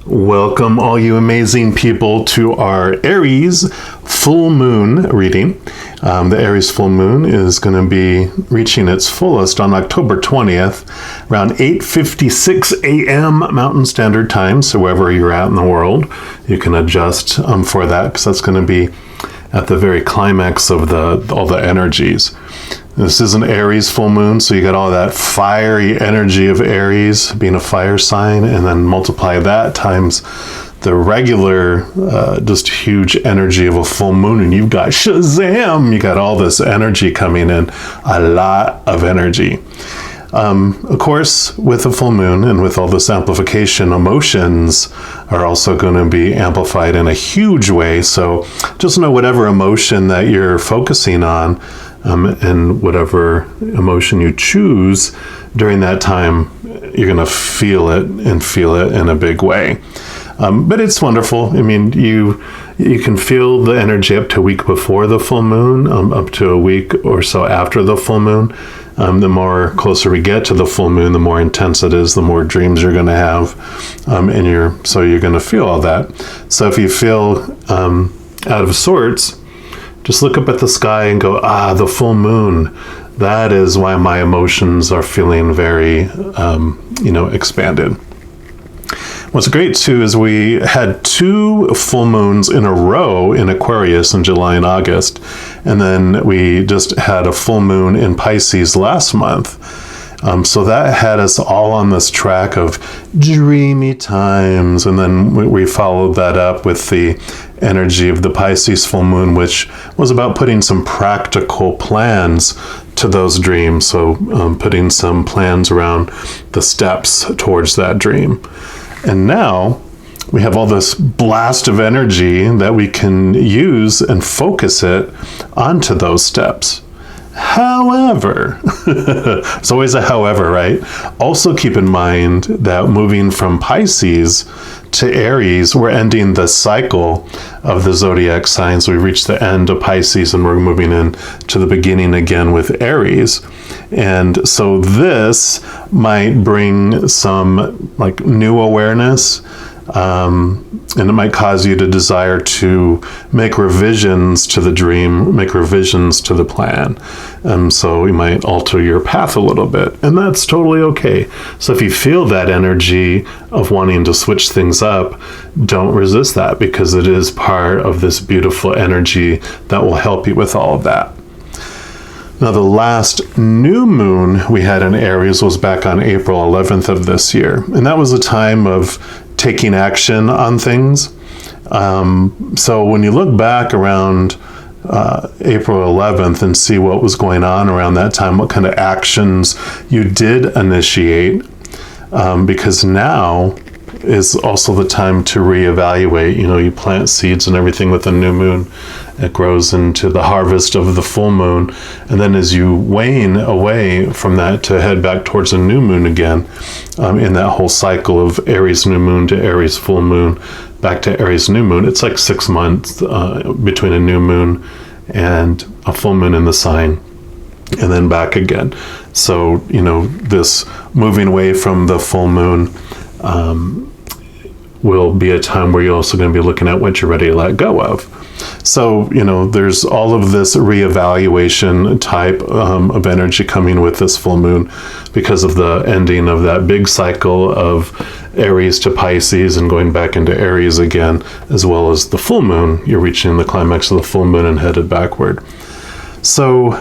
Welcome, all you amazing people, to our Aries full moon reading. The Aries full moon is going to be reaching its fullest on October 20th, around 8:56 a.m. Mountain Standard Time. So wherever you're at in the world, you can adjust for that, because that's going to be at the very climax of all the energies. This is an Aries full moon, so you got all that fiery energy of Aries being a fire sign, and then multiply that times the regular, just huge energy of a full moon, and you've got Shazam! You got all this energy coming in, a lot of energy. Of course, with the full moon and with all this amplification, emotions are also going to be amplified in a huge way. So just know whatever emotion that you're focusing on, and whatever emotion you choose during that time, you're going to feel it in a big way. But it's wonderful. I mean, you can feel the energy up to a week before the full moon, up to a week or so after the full moon. The more closer we get to the full moon, the more intense it is, the more dreams you're going to have, and you're going to feel all that. So if you feel out of sorts, just look up at the sky and go, the full moon. That is why my emotions are feeling very, expanded. What's great too is we had 2 full moons in a row in Aquarius in July and August, and then we just had a full moon in Pisces last month. So that had us all on this track of dreamy times, and then we followed that up with the energy of the Pisces full moon, which was about putting some practical plans to those dreams. So putting some plans around the steps towards that dream. And now we have all this blast of energy that we can use and focus it onto those steps. However, it's always a however, right? Also keep in mind that moving from Pisces to Aries, we're ending the cycle of the zodiac signs. We reached the end of Pisces and we're moving in to the beginning again with Aries. And so this might bring some new awareness, and it might cause you to desire to make revisions to the dream, make revisions to the plan. So you might alter your path a little bit, and that's totally okay. So if you feel that energy of wanting to switch things up, don't resist that, because it is part of this beautiful energy that will help you with all of that. Now, the last new moon we had in Aries was back on April 11th of this year, and that was a time of taking action on things. So when you look back around April 11th and see what was going on around that time, what kind of actions you did initiate, because now is also the time to reevaluate. You plant seeds and everything with a new moon. It grows into the harvest of the full moon. And then as you wane away from that to head back towards a new moon again, in that whole cycle of Aries new moon to Aries full moon, back to Aries new moon, it's like 6 months between a new moon and a full moon in the sign, and then back again. So, this moving away from the full moon will be a time where you're also going to be looking at what you're ready to let go of. So, there's all of this reevaluation type of energy coming with this full moon, because of the ending of that big cycle of Aries to Pisces and going back into Aries again, as well as the full moon. You're reaching the climax of the full moon and headed backward. So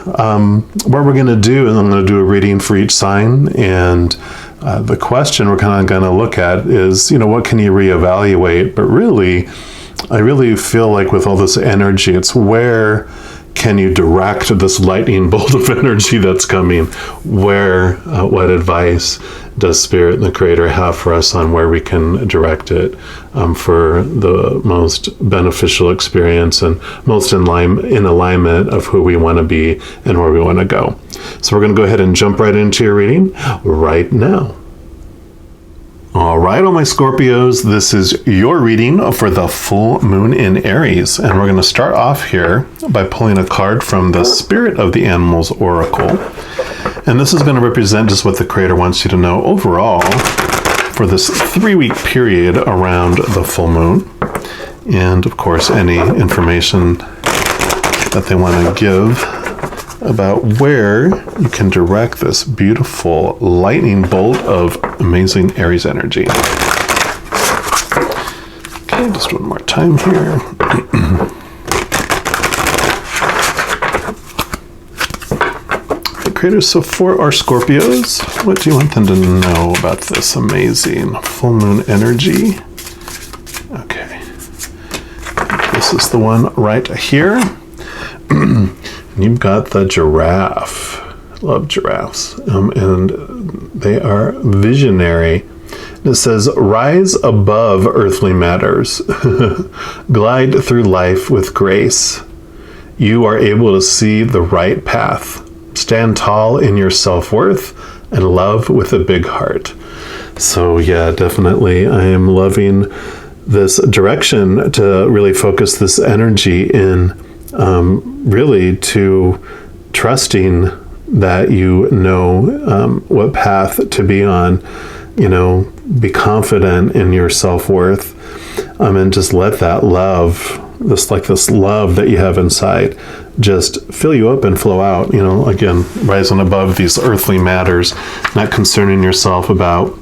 what we're going to do is I'm going to do a reading for each sign, and the question we're kind of going to look at is, what can you reevaluate? But really, I really feel like with all this energy, it's where can you direct this lightning bolt of energy that's coming? What advice does Spirit and the Creator have for us on where we can direct it for the most beneficial experience and most in alignment of who we want to be and where we want to go? So we're going to go ahead and jump right into your reading right now. All right, all my Scorpios, this is your reading for the full moon in Aries. And we're going to start off here by pulling a card from the Spirit of the Animals Oracle. And this is going to represent just what the Creator wants you to know overall for this 3-week period around the full moon. And of course, any information that they want to give about where you can direct this beautiful lightning bolt of amazing Aries energy. Okay, just one more time here. The creators, so for our Scorpios, what do you want them to know about this amazing full moon energy? Okay, this is the one right here. You've got the giraffe. Love giraffes. And they are visionary. It says, rise above earthly matters. Glide through life with grace. You are able to see the right path. Stand tall in your self-worth and love with a big heart. So yeah, definitely I am loving this direction to really focus this energy in really to trusting that you know what path to be on, you know, be confident in your self-worth, and just let that love, this love that you have inside, just fill you up and flow out, you know, again, rising above these earthly matters, not concerning yourself about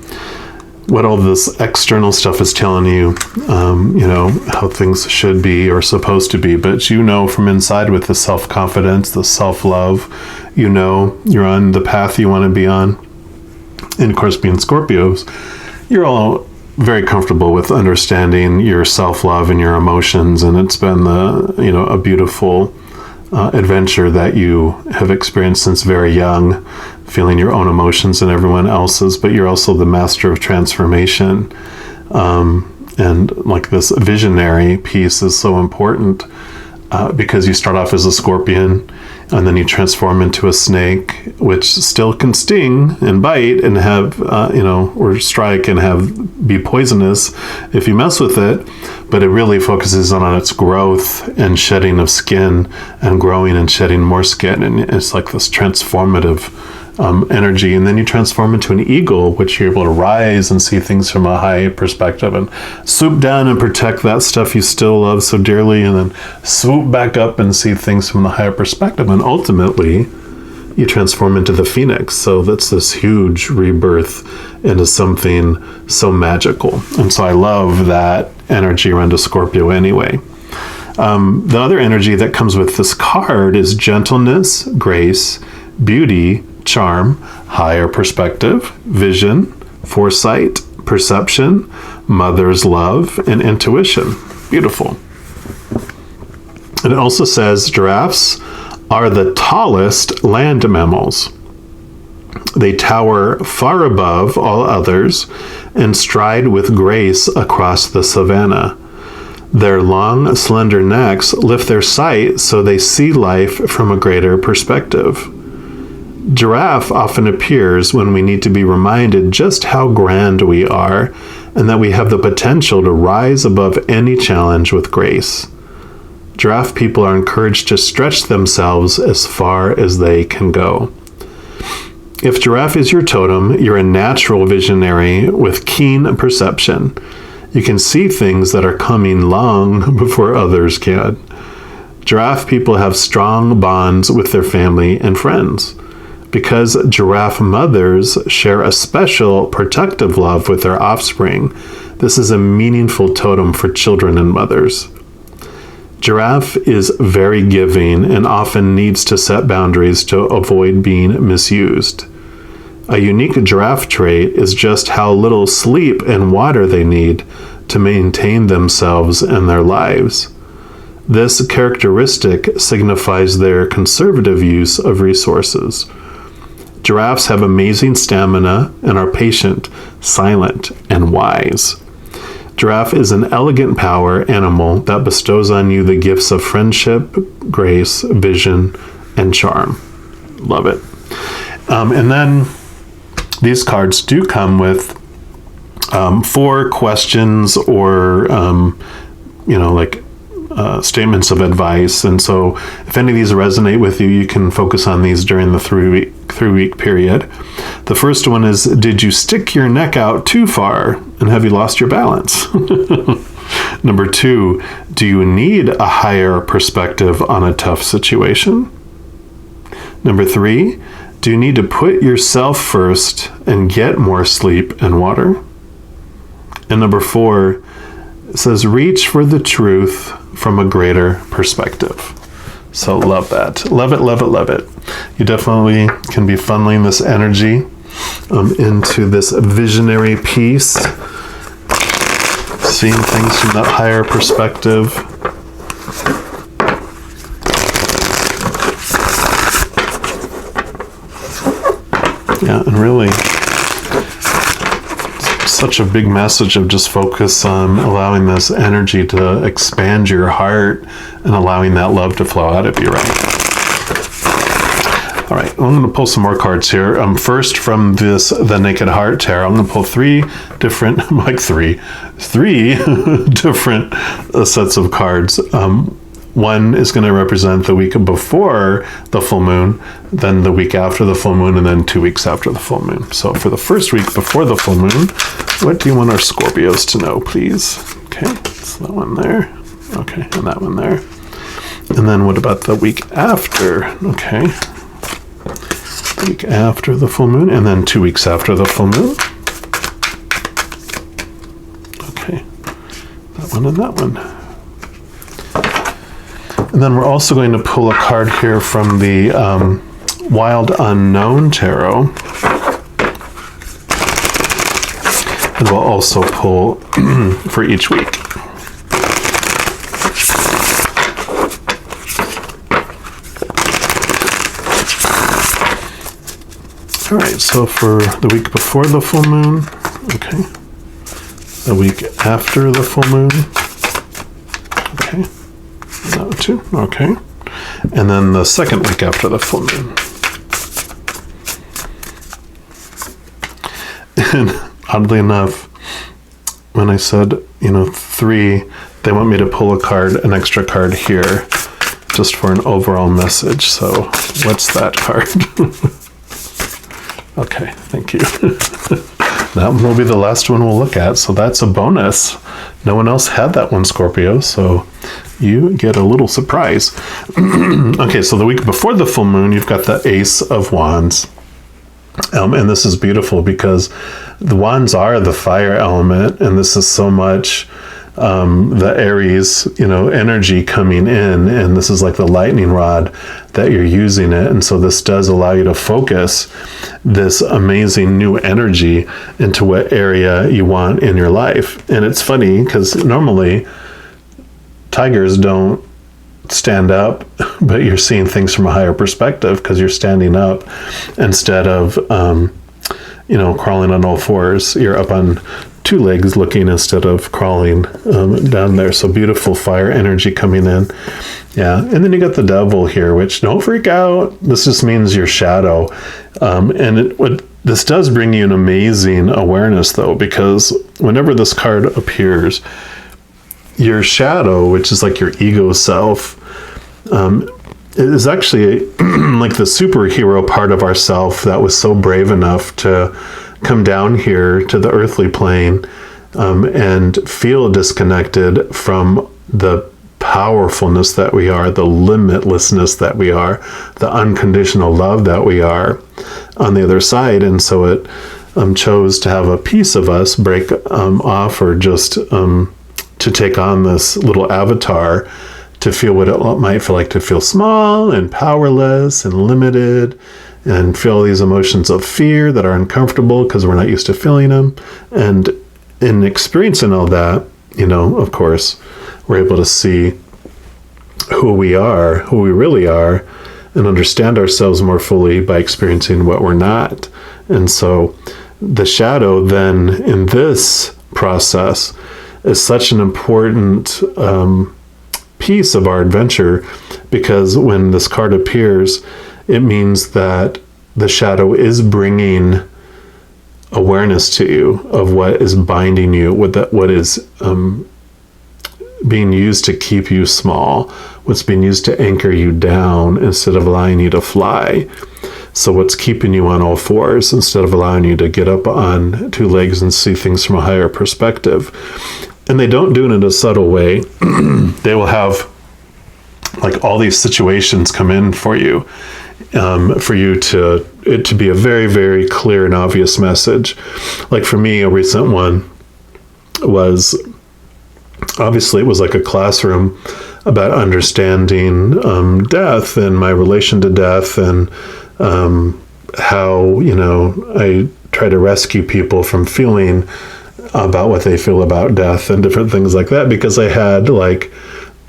what all this external stuff is telling you, you know, how things should be or supposed to be. But you know from inside with the self-confidence, the self-love, you know you're on the path you want to be on. And of course, being Scorpios, you're all very comfortable with understanding your self-love and your emotions. And it's been you know, a beautiful adventure that you have experienced since very young, feeling your own emotions and everyone else's, but you're also the master of transformation. And like this visionary piece is so important because you start off as a scorpion and then you transform into a snake, which still can sting and bite and have, you know, or strike and be poisonous if you mess with it. But it really focuses on its growth and shedding of skin and growing and shedding more skin. And it's like this transformative energy. And then you transform into an eagle, which you're able to rise and see things from a high perspective and swoop down and protect that stuff you still love so dearly, and then swoop back up and see things from the higher perspective. And ultimately, you transform into the phoenix. So that's this huge rebirth into something so magical. And so I love that energy around a Scorpio anyway. The other energy that comes with this card is gentleness, grace, beauty, charm, higher perspective, vision, foresight, perception, mother's love, and intuition. Beautiful. And it also says giraffes are the tallest land mammals. They tower far above all others and stride with grace across the savanna. Their long, slender necks lift their sight so they see life from a greater perspective. Giraffe often appears when we need to be reminded just how grand we are and that we have the potential to rise above any challenge with grace. Giraffe people are encouraged to stretch themselves as far as they can go. If giraffe is your totem, you're a natural visionary with keen perception. You can see things that are coming long before others can. Giraffe people have strong bonds with their family and friends. Because giraffe mothers share a special protective love with their offspring, this is a meaningful totem for children and mothers. Giraffe is very giving and often needs to set boundaries to avoid being misused. A unique giraffe trait is just how little sleep and water they need to maintain themselves and their lives. This characteristic signifies their conservative use of resources. Giraffes have amazing stamina and are patient, silent, and wise. Giraffe is an elegant power animal that bestows on you the gifts of friendship, grace, vision, and charm. Love it. And then these cards do come with 4 questions or, statements of advice. And so if any of these resonate with you, you can focus on these during the 3-week 3-week period. The first one is, did you stick your neck out too far and have you lost your balance? Number 2, do you need a higher perspective on a tough situation? Number 3, do you need to put yourself first and get more sleep and water? And number 4, it says, reach for the truth from a greater perspective. So love that. Love it, love it, love it. You definitely can be funneling this energy into this visionary piece, seeing things from that higher perspective. Yeah, and really, such a big message of just focus on allowing this energy to expand your heart and allowing that love to flow out of you, right? All right, I'm going to pull some more cards here. First, from the Naked Heart Tarot, I'm going to pull three different different sets of cards. One is going to represent the week before the full moon, then the week after the full moon, and then 2 weeks after the full moon. So for the first week before the full moon, what do you want our Scorpios to know, please? Okay, so that one there. Okay, and that one there. And then what about the week after? Okay, the week after the full moon, and then 2 weeks after the full moon. Okay, that one and that one. And then we're also going to pull a card here from the Wild Unknown Tarot. And we'll also pull for each week. All right, so for the week before the full moon, okay. The week after the full moon, okay. That too, okay. And then the second week after the full moon. And oddly enough, when I said, 3, they want me to pull a card, an extra card here, just for an overall message. So what's that card? Okay, thank you. That one will be the last one we'll look at, so that's a bonus. No one else had that one, Scorpio, so you get a little surprise. Okay, so the week before the full moon, you've got the Ace of Wands. And this is beautiful because the wands are the fire element, and this is so much the Aries, energy coming in, and this is like the lightning rod that you're using it. And so this does allow you to focus this amazing new energy into what area you want in your life. And it's funny because normally tigers don't stand up, but you're seeing things from a higher perspective because you're standing up instead of crawling on all fours. You're up on 2 legs looking instead of crawling down there. So beautiful fire energy coming in. Yeah, and then you got the Devil here, which don't freak out. This just means your shadow. This does bring you an amazing awareness, though, because whenever this card appears, your shadow, which is like your ego self, is actually like the superhero part of ourself that was so brave enough to come down here to the earthly plane and feel disconnected from the powerfulness that we are, the limitlessness that we are, the unconditional love that we are on the other side. And so it chose to have a piece of us break off, or just to take on this little avatar to feel what it might feel like to feel small and powerless and limited, and feel these emotions of fear that are uncomfortable because we're not used to feeling them. And in experiencing all that, of course, we're able to see who we really are, and understand ourselves more fully by experiencing what we're not. And so the shadow then in this process is such an important piece of our adventure, because when this card appears, it means that the shadow is bringing awareness to you of what is binding you, what is being used to keep you small, what's being used to anchor you down instead of allowing you to fly. So what's keeping you on all fours instead of allowing you to get up on two legs and see things from a higher perspective? And they don't do it in a subtle way. They will have like all these situations come in for you it to be a very, very clear and obvious message. Like for me, a recent one was, obviously it was like a classroom about understanding death and my relation to death, and how, I try to rescue people from feeling about what they feel about death and different things like that, because I had like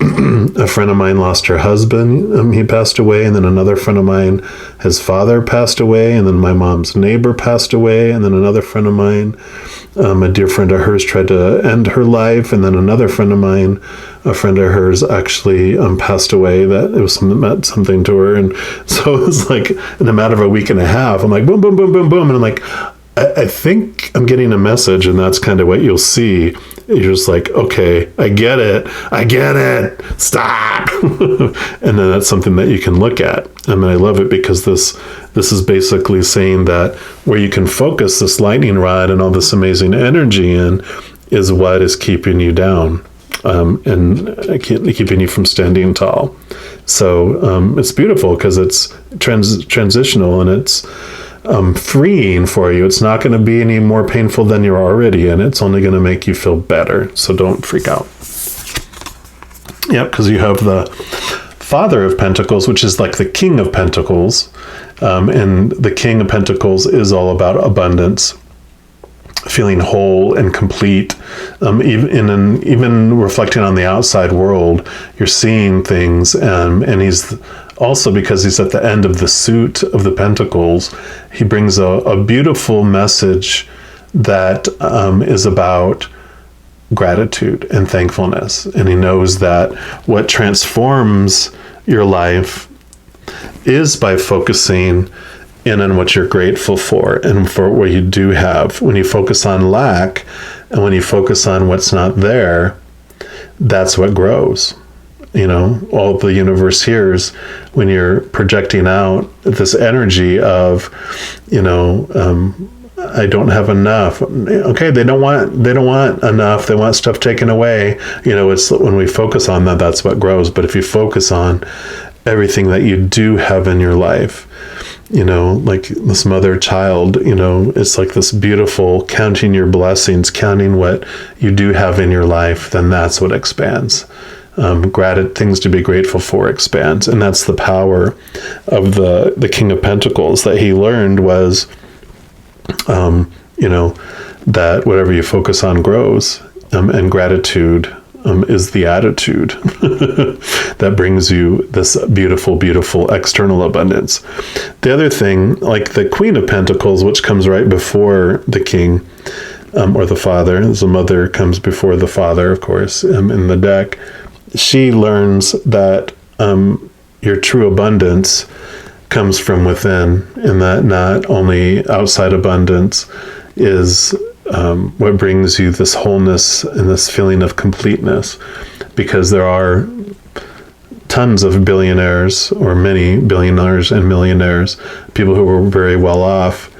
a friend of mine lost her husband. He passed away. And then another friend of mine, his father passed away. And then my mom's neighbor passed away. And then another friend of mine, a dear friend of hers, tried to end her life. And then another friend of mine, a friend of hers, actually passed away. That it was something that meant something to her. And so it was like in a matter of a week and a half, I'm like, boom, boom, boom, boom, boom. And I'm like, I think I'm getting a message, and that's kind of what you'll see. You're just like, okay, I get it, stop. And then that's something that you can look at. And I love it because this is basically saying that where you can focus this lightning rod and all this amazing energy in is what is keeping you down, and keeping you from standing tall. So it's beautiful because it's transitional, and it's freeing for you. It's not going to be any more painful than you're already, and it's only going to make you feel better. So don't freak out. Yep, because you have the Father of Pentacles, which is like the King of Pentacles, and the King of Pentacles is all about abundance, feeling whole and complete. Even reflecting on the outside world, you're seeing things, and he's also, because he's at the end of the suit of the Pentacles, he brings a beautiful message that is about gratitude and thankfulness. And he knows that what transforms your life is by focusing in on what you're grateful for and for what you do have. When you focus on lack and when you focus on what's not there, that's what grows. All the universe hears when you're projecting out this energy of, I don't have enough. Okay, they don't want enough. They want stuff taken away. It's when we focus on that, that's what grows. But if you focus on everything that you do have in your life, like this mother-child, it's like this beautiful counting your blessings, counting what you do have in your life, then that's what expands. Things to be grateful for expands. And that's the power of the King of Pentacles that he learned was, that whatever you focus on grows, and gratitude is the attitude that brings you this beautiful, beautiful external abundance. The other thing, like the Queen of Pentacles, which comes right before the King, or the Father, the Mother comes before the Father, of course, in the deck. She learns that your true abundance comes from within, and that not only outside abundance is what brings you this wholeness and this feeling of completeness, because there are tons of billionaires, or many billionaires and millionaires, people who were very well off,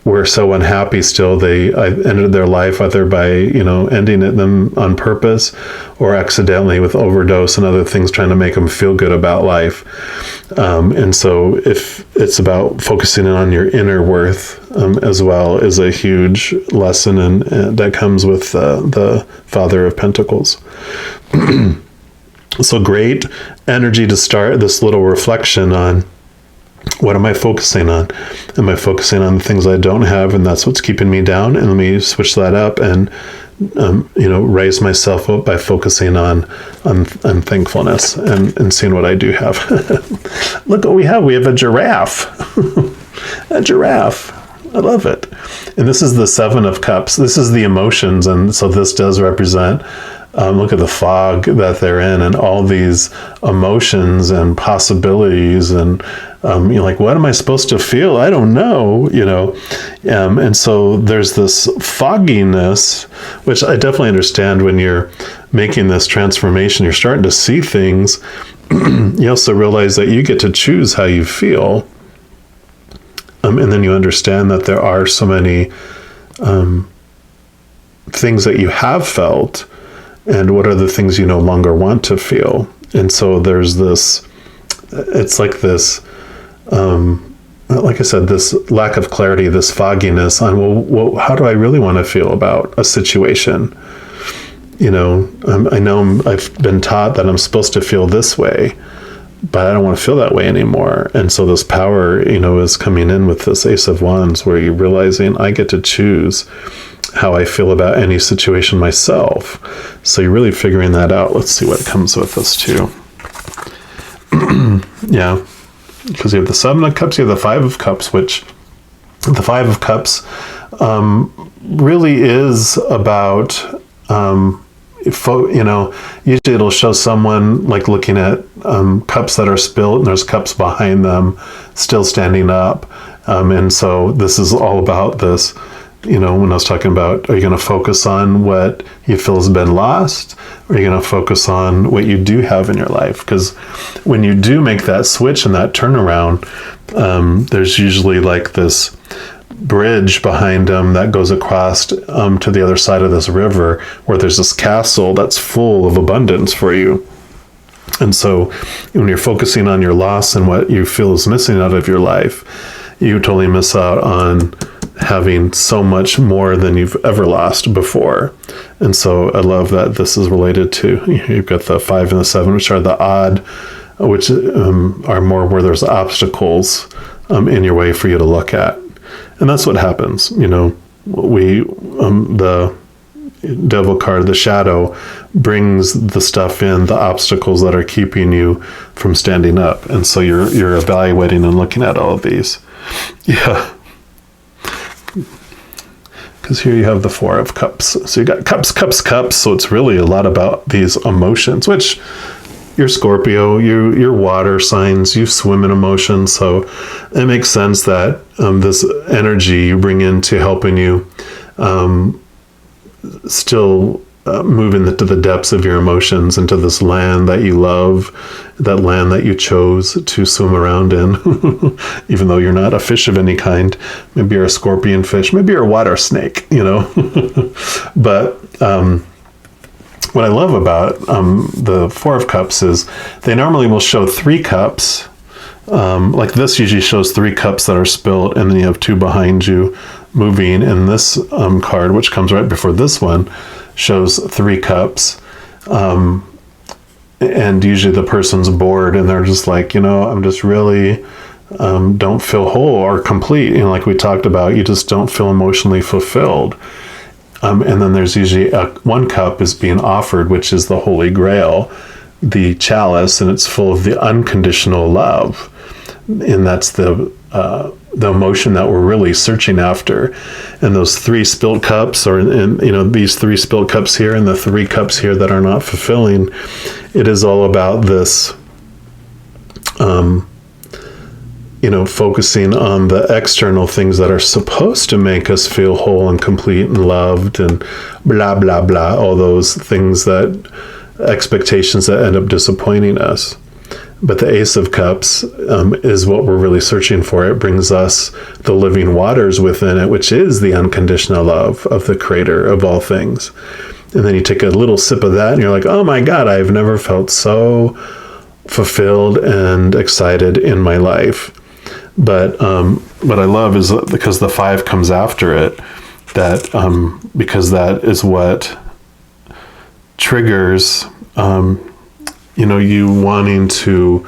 were so unhappy still. They ended their life either by, ending them on purpose or accidentally with overdose and other things, trying to make them feel good about life. And so if it's about focusing on your inner worth as well, is a huge lesson, and that comes with the Father of Pentacles. So great energy to start this little reflection on, what am I focusing on? Am I focusing on the things I don't have, and that's what's keeping me down? And let me switch that up and, raise myself up by focusing on thankfulness and seeing what I do have. Look what we have. We have a giraffe. A giraffe. I love it. And this is the Seven of Cups. This is the emotions. And so this does represent, look at the fog that they're in, and all these emotions and possibilities, and you're like, what am I supposed to feel? I don't know, and so there's this fogginess, which I definitely understand when you're making this transformation. You're starting to see things, you also realize that you get to choose how you feel. And then you understand that there are so many things that you have felt, and what are the things you no longer want to feel. And so there's this, it's like this, like I said, this lack of clarity, this fogginess on, well, how do I really want to feel about a situation? I know I've been taught that I'm supposed to feel this way, but I don't want to feel that way anymore. And so this power, is coming in with this Ace of Wands, where you're realizing I get to choose how I feel about any situation myself. So you're really figuring that out. Let's see what comes with this too. Yeah, because you have the Seven of Cups, you have the Five of Cups, which the Five of Cups really is about, usually it'll show someone like looking at cups that are spilled, and there's cups behind them still standing up. And so this is all about this, when I was talking about, are you going to focus on what you feel has been lost, or are you going to focus on what you do have in your life? Because when you do make that switch and that turnaround, there's usually like this bridge behind them that goes across to the other side of this river, where there's this castle that's full of abundance for you. And so when you're focusing on your loss and what you feel is missing out of your life, you totally miss out on having so much more than you've ever lost before. And so I love that this is related to, you've got the 5 and the 7, which are the odd, which are more where there's obstacles in your way for you to look at. And that's what happens. The Devil card, the shadow, brings the stuff in, the obstacles that are keeping you from standing up. And so you're evaluating and looking at all of these. Yeah. Because here you have the 4 of Cups. So you got cups, cups, cups. So it's really a lot about these emotions, which you're Scorpio, you're water signs, you swim in emotions. So it makes sense that this energy you bring into helping you still move into the depths of your emotions, into this land that you love, that land that you chose to swim around in, even though you're not a fish of any kind. Maybe you're a scorpion fish, maybe you're a water snake, But what I love about the 4 of Cups is they normally will show 3 cups. Like this usually shows 3 cups that are spilled, and then you have 2 behind you moving. And this card, which comes right before this one, shows 3 cups. And usually the person's bored and they're just like, I'm just really don't feel whole or complete. Like we talked about, you just don't feel emotionally fulfilled. And then there's usually 1 cup is being offered, which is the Holy Grail, the chalice, and it's full of the unconditional love. And that's the emotion that we're really searching after. And those 3 spilled cups, these 3 spilled cups here and the 3 cups here that are not fulfilling, it is all about this, focusing on the external things that are supposed to make us feel whole and complete and loved and blah, blah, blah, all those things expectations that end up disappointing us. But the Ace of Cups is what we're really searching for. It brings us the living waters within it, which is the unconditional love of the Creator of all things. And then you take a little sip of that and you're like, oh my God, I've never felt so fulfilled and excited in my life. But what I love is because the 5 comes after it, that because that is what triggers you wanting to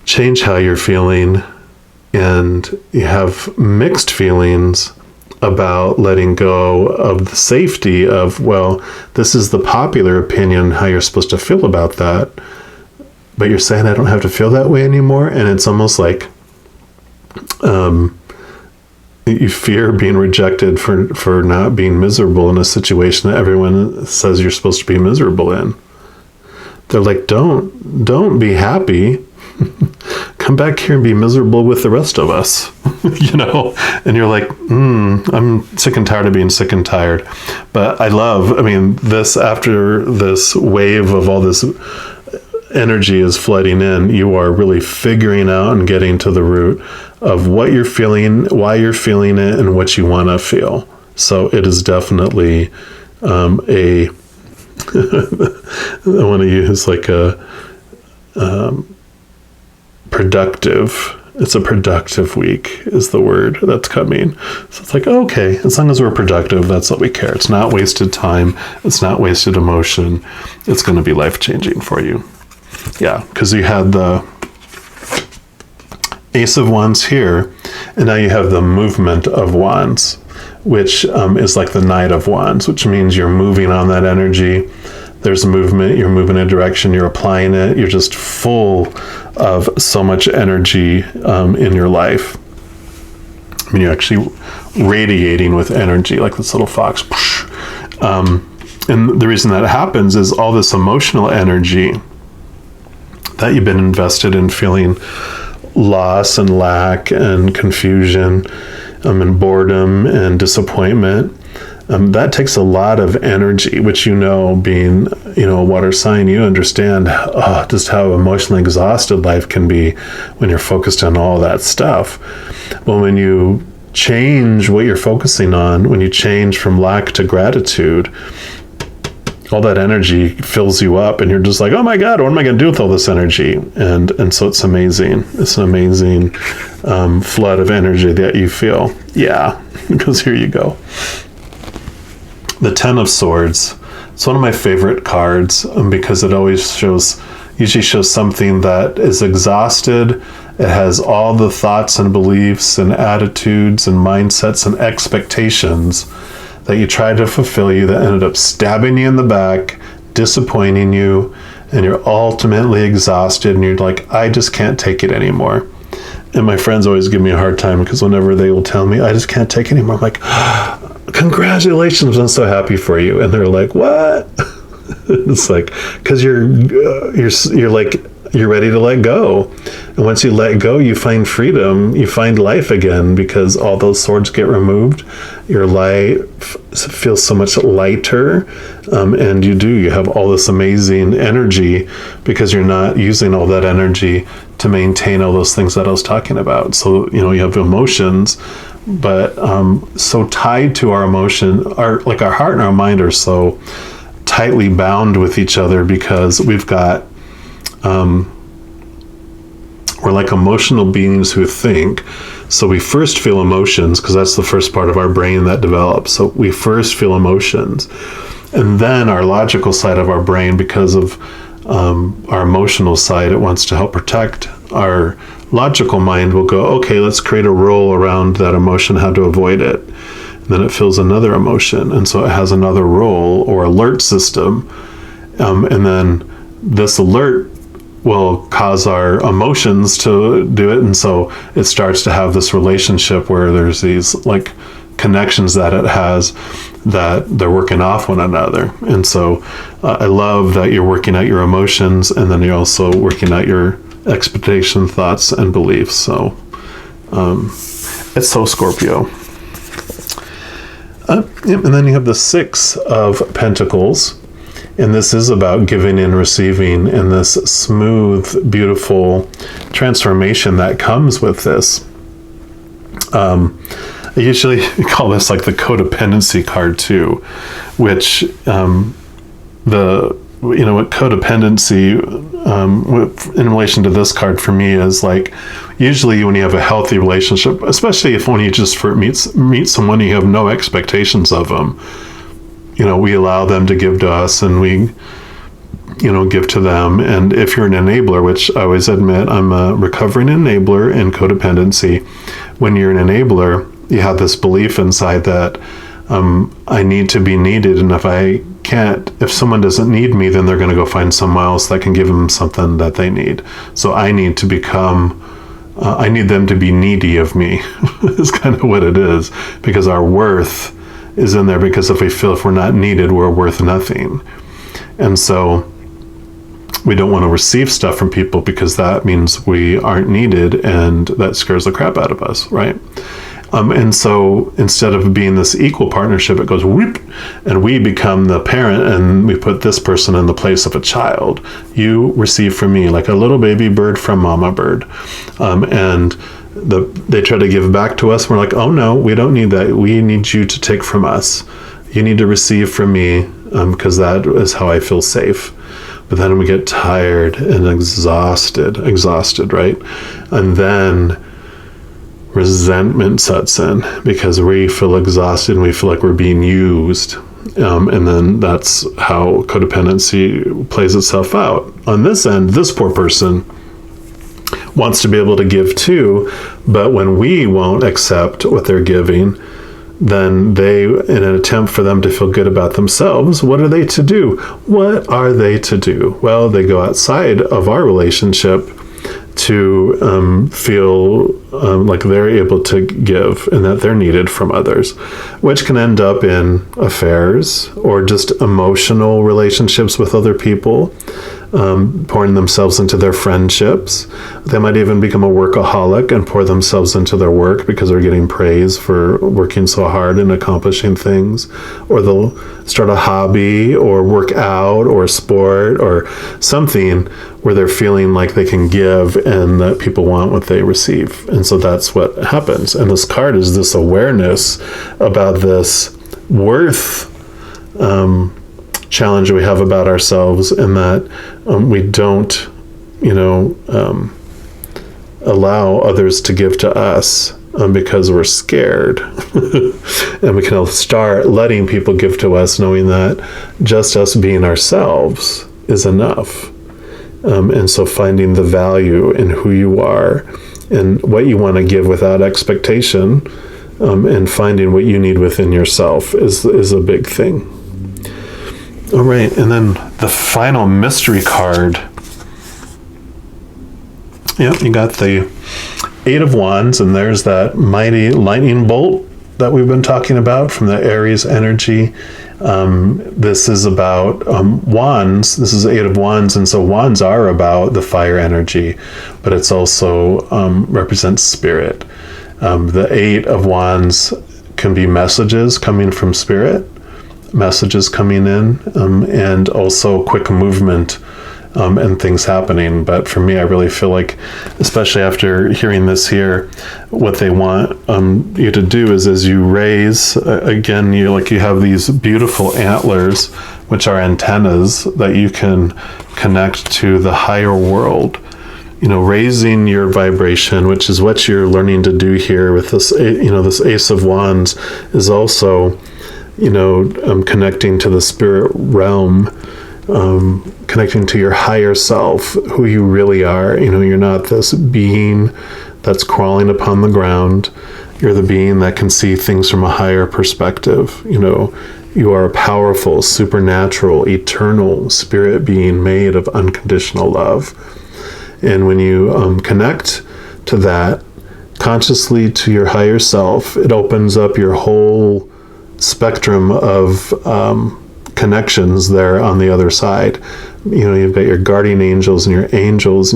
change how you're feeling, and you have mixed feelings about letting go of the safety of, well, this is the popular opinion, how you're supposed to feel about that, but you're saying I don't have to feel that way anymore. And it's almost like you fear being rejected for not being miserable in a situation that everyone says you're supposed to be miserable in. They're like, don't be happy. Come back here and be miserable with the rest of us, and you're like, I'm sick and tired of being sick and tired. But this, after this wave of all this energy is flooding in, you are really figuring out and getting to the root of what you're feeling, why you're feeling it, and what you want to feel. So it is definitely I want to use like a productive. It's a productive week is the word that's coming. So it's like, okay, as long as we're productive, that's what we care. It's not wasted time. It's not wasted emotion. It's going to be life-changing for you. Yeah, because you had the Ace of Wands here, and now you have the Movement of Wands, which is like the Knight of Wands, which means you're moving on that energy. There's movement, you're moving in a direction, you're applying it, you're just full of so much energy in your life. I mean, you're actually radiating with energy like this little fox. And the reason that happens is all this emotional energy that you've been invested in, feeling loss and lack and confusion and boredom and disappointment. That takes a lot of energy, which, being, a water sign, you understand just how emotionally exhausted life can be when you're focused on all that stuff. But when you change what you're focusing on, when you change from lack to gratitude, all that energy fills you up and you're just like, oh my God, what am I going to do with all this energy? And so it's amazing. It's an amazing flood of energy that you feel. Yeah, because here you go. The Ten of Swords. It's one of my favorite cards because it always usually shows something that is exhausted. It has all the thoughts and beliefs and attitudes and mindsets and expectations that you tried to fulfill that ended up stabbing you in the back, disappointing you, and you're ultimately exhausted and you're like, I just can't take it anymore. And my friends always give me a hard time because whenever they will tell me, I just can't take it anymore, I'm like, congratulations, I'm so happy for you. And they're like, what? It's like, because you're ready to let go. And once you let go, you find freedom, you find life again, because all those swords get removed. Your life feels so much lighter. And you have all this amazing energy because you're not using all that energy to maintain all those things that I was talking about. So, you have emotions, but so tied to our emotion, our heart and our mind are so tightly bound with each other because we've got we're like emotional beings who think. So we first feel emotions because that's the first part of our brain that develops. So we first feel emotions, and then our logical side of our brain, because of our emotional side, it wants to help protect. Our logical mind will go, okay, let's create a rule around that emotion, how to avoid it. And then it feels another emotion, and so it has another role or alert system, and then this alert will cause our emotions to do it, and so it starts to have this relationship where there's these like connections that it has that they're working off one another. And so I love that you're working out your emotions, and then you're also working out your expectation, thoughts, and beliefs. So it's so Scorpio. And then you have the Six of Pentacles, and this is about giving and receiving, and this smooth, beautiful transformation that comes with this. I usually call this like the codependency card too, which what codependency in relation to this card for me is like, usually when you have a healthy relationship, especially when you just meet someone, you have no expectations of them. We allow them to give to us, and we, give to them. And if you're an enabler, which I always admit I'm a recovering enabler in codependency, when you're an enabler, you have this belief inside that I need to be needed, and if someone doesn't need me, then they're going to go find someone else that can give them something that they need. So I need to I need them to be needy of me is kind of what it is, because our worth is in there, because if we're not needed, we're worth nothing. And so we don't want to receive stuff from people because that means we aren't needed, and that scares the crap out of us, right? And so instead of being this equal partnership, it goes whoop, and we become the parent, and we put this person in the place of a child. You receive from me like a little baby bird from mama bird. And they try to give back to us. We're like, oh no, we don't need that. We need you to take from us. You need to receive from me, because that is how I feel safe. But then we get tired and exhausted, right? And then resentment sets in because we feel exhausted and we feel like we're being used. And then that's how codependency plays itself out. On this end, this poor person wants to be able to give too, but when we won't accept what they're giving, then they, in an attempt for them to feel good about themselves, what are they to do? What are they to do? Well, they go outside of our relationship to feel like they're able to give and that they're needed from others, which can end up in affairs or just emotional relationships with other people, pouring themselves into their friendships. They might even become a workaholic and pour themselves into their work because they're getting praise for working so hard and accomplishing things. Or they'll start a hobby or work out or sport or something where they're feeling like they can give and that people want what they receive. And so that's what happens. And this card is this awareness about this worth challenge we have about ourselves, and that we don't, allow others to give to us because we're scared. And we can start letting people give to us, knowing that just us being ourselves is enough. And so finding the value in who you are and what you want to give without expectation, and finding what you need within yourself is a big thing. All right, and then the final mystery card. Yep, you got the Eight of Wands, and there's that mighty lightning bolt that we've been talking about from the Aries energy. This is about wands. This is Eight of Wands, and so wands are about the fire energy, but it's also represents spirit. The Eight of Wands can be messages coming from spirit, messages coming in, and also quick movement and things happening. But for me, I really feel like, especially after hearing this here, what they want you to do is, as you raise, again, you have these beautiful antlers, which are antennas that you can connect to the higher world. Raising your vibration, which is what you're learning to do here with this, this Ace of Wands, is also connecting to the spirit realm, connecting to your higher self, who you really are. You're not this being that's crawling upon the ground. You're the being that can see things from a higher perspective. You are a powerful, supernatural, eternal spirit being made of unconditional love. And when you connect to that consciously, to your higher self, it opens up your whole spectrum of connections there on the other side. You've got your guardian angels and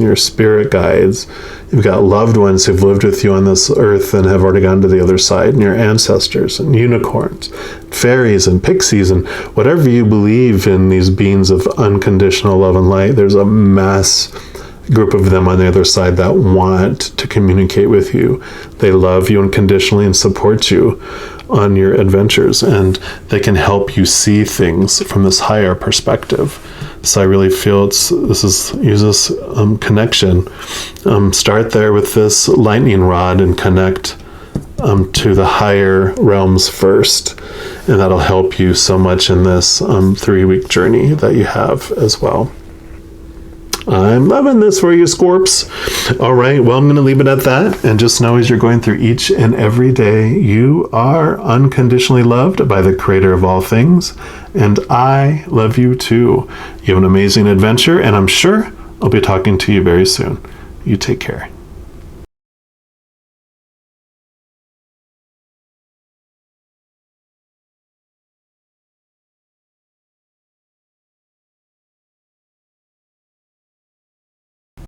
your spirit guides. You've got loved ones who've lived with you on this earth and have already gone to the other side, and your ancestors and unicorns, fairies and pixies, and whatever you believe in, these beings of unconditional love and light. There's a mass group of them on the other side that want to communicate with you. They love you unconditionally and support you on your adventures, and they can help you see things from this higher perspective. So I really feel use this connection. Start there with this lightning rod and connect to the higher realms first, and that'll help you so much in this 3-week journey that you have as well. I'm loving this for you, Scorps. All right, well, I'm going to leave it at that. And just know, as you're going through each and every day, you are unconditionally loved by the Creator of all things. And I love you too. You have an amazing adventure, and I'm sure I'll be talking to you very soon. You take care.